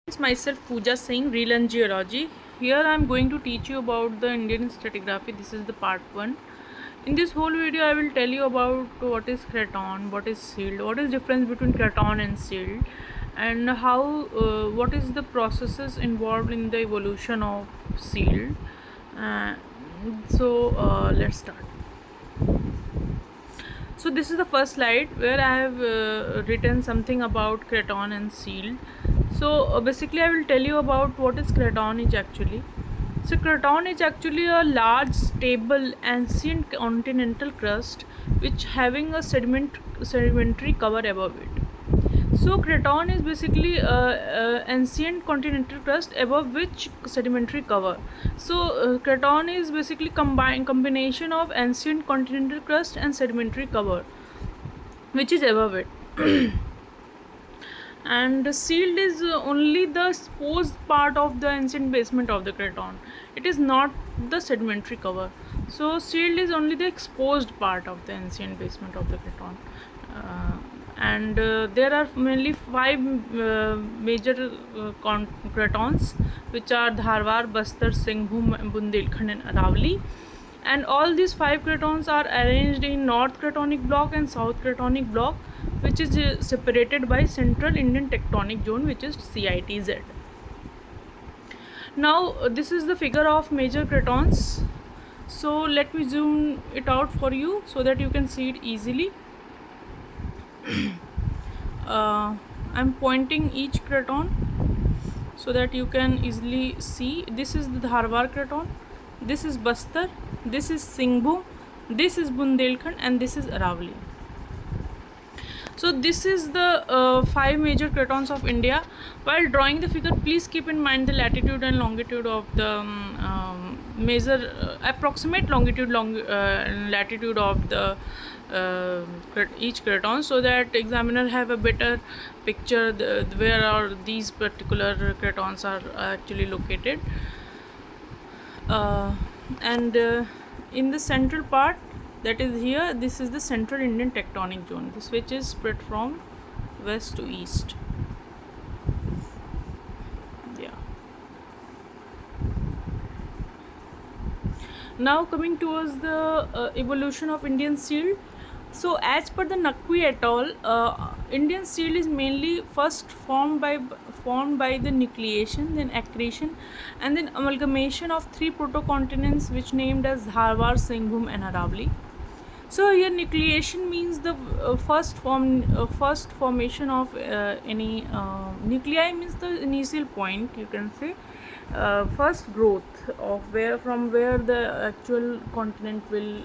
It's myself Pooja Singh, Real and Geology. Here I am going to teach you about the Indian stratigraphy. This is the part 1. In this whole video I will tell you about what is craton, what is silt, what is difference between craton and silt, and how what is the processes involved in the evolution of silt. Let's start. So this is the first slide where I have written something about craton and silt. So basically I will tell you about what is craton is actually. So craton is actually a large stable ancient continental crust which having a sedimentary cover above it. So craton is basically ancient continental crust above which sedimentary cover. So craton is basically combination of ancient continental crust and sedimentary cover which is above it. And sealed is only the exposed part of the ancient basement of the craton. It is not the sedimentary cover. So sealed is only the exposed part of the ancient basement of the craton. And there are mainly 5 major cratons, which are Dharwar, Bastar, Singhbhum, Bundelkhand and Aravalli. And all these 5 cratons are arranged in North Cratonic Block and South Cratonic Block, which is separated by Central Indian Tectonic Zone, which is CITZ. Now this is the figure of major cratons. So let me zoom it out for you so that you can see it easily. I'm pointing each craton so that you can easily see. This is the Dharwar craton, this is Bastar, this is Singhbhum, this is Bundelkhand and this is Aravalli. So this is the 5 major cratons of India. While drawing the figure, please keep in mind the latitude and longitude of the approximate latitude of the each craton, so that examiner have a better picture where are these particular cratons are actually located. And in the central part, that is here, this is the Central Indian Tectonic Zone, this which is spread from west to east. Yeah. Now coming towards the evolution of Indian silt. So as per the Naqvi et al., Indian silt is mainly first formed by the nucleation, then accretion, and then amalgamation of 3 protocontinents which named as Dharwar, Singhbhum and Aravalli. So here nucleation means the first formation of any nuclei means the initial point, you can say, first growth of where the actual continent will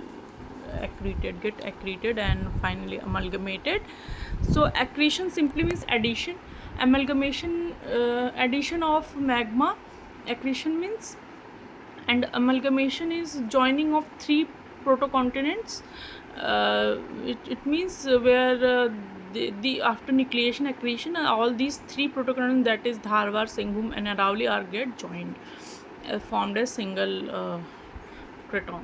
get accreted and finally amalgamated. So accretion simply means addition, amalgamation addition of magma, accretion means, and amalgamation is joining of 3 protocontinents. It means where the after nucleation, accretion, all these 3 protocontinents, that is Dharwar, Singhbhum and Aravalli, are get joined, formed a single craton.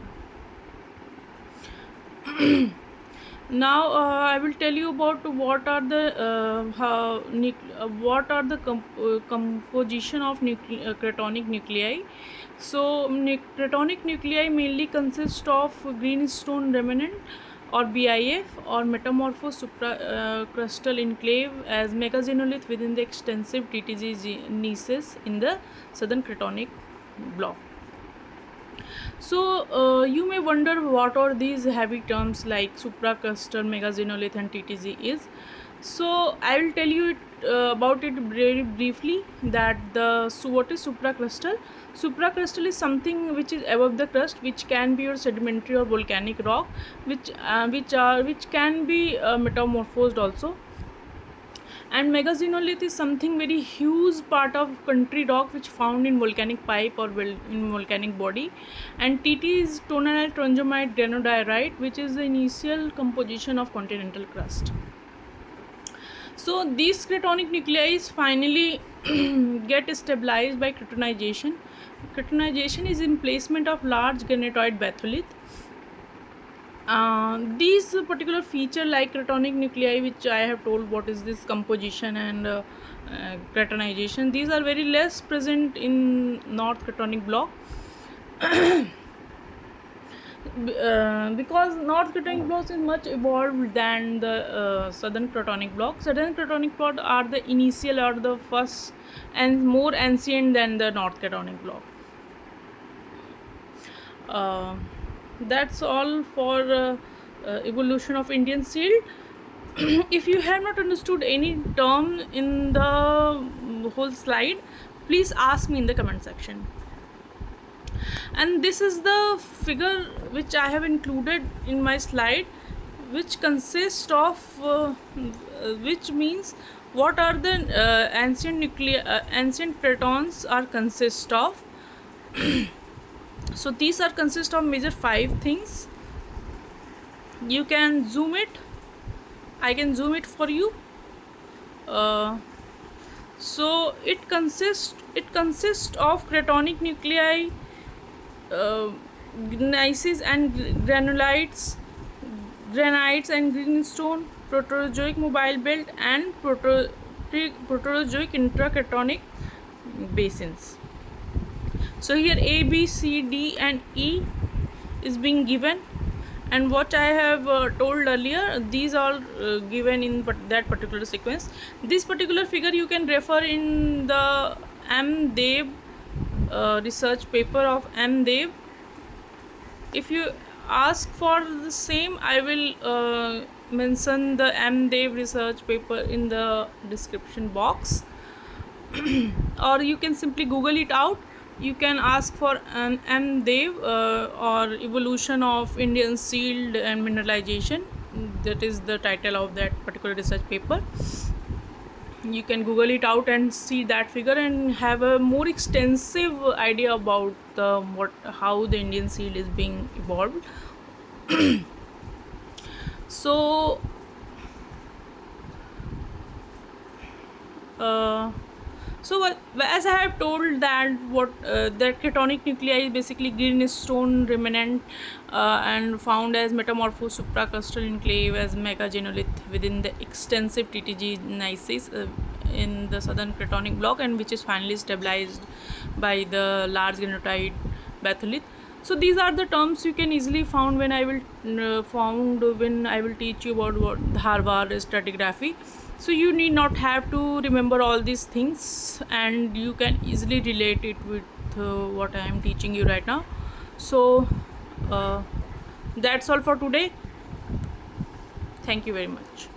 Now I will tell you about what are the composition of cratonic nuclei. So cratonic nuclei mainly consist of greenstone remnant or BIF or metamorphosed supracrustal enclave as megaxenolith within the extensive TTZ niches in the southern cratonic block. So you may wonder what are these heavy terms like supracrustal, megaxenolith and TTZ is. So I will tell you about it very briefly, that what is supracrustal. Supracrustal is something which is above the crust, which can be your sedimentary or volcanic rock, which can be metamorphosed also. And megaxenolith is something very huge part of country rock which found in volcanic pipe or in volcanic body. And TT is tonalite trondhjemite granodiorite, which is the initial composition of continental crust. So these cratonic nuclei finally get stabilized by cratonization. Cratonization is in placement of large granitoid batholith. These particular feature like cratonic nuclei, which I have told what is this composition and cratonization. These are very less present in North Cratonic block. Because North Cratonic block is much evolved than the Southern Cratonic block. Southern Cratonic block are the initial or the first and more ancient than the North Cratonic block. That's all for evolution of Indian shield. If you have not understood any term in the whole slide, please ask me in the comment section. And this is the figure which I have included in my slide, which consists of which means what are the ancient protons are consist of. So these are consist of major 5 things. You can zoom it. I can zoom it for you. So it consists of cratonic nuclei, gneisses and granulites, granites and greenstone, proterozoic mobile belt, and proterozoic intracratonic basins. So here A, B, C, D and E is being given, and what I have told earlier, these are given in that particular sequence. This particular figure you can refer in the M. Dev research paper of M. Dev. If you ask for the same, I will mention the M. Dev research paper in the description box. Or you can simply Google it out. You can ask for an M. Dev or evolution of Indian shield and mineralization. That is the title of that particular research paper. You can Google it out and see that figure and have a more extensive idea about how the Indian shield is being evolved. So as I have told that that cratonic nuclei is basically greenstone remnant and found as metamorphosed supracrustal enclave as megagenolith within the extensive TTG gneisses in the southern cratonic block, and which is finally stabilized by the large granotite batholith. So these are the terms you can easily found when I will teach you about what Dharwar stratigraphy. So you need not have to remember all these things, and you can easily relate it with what I am teaching you right now. So that's all for today. Thank you very much.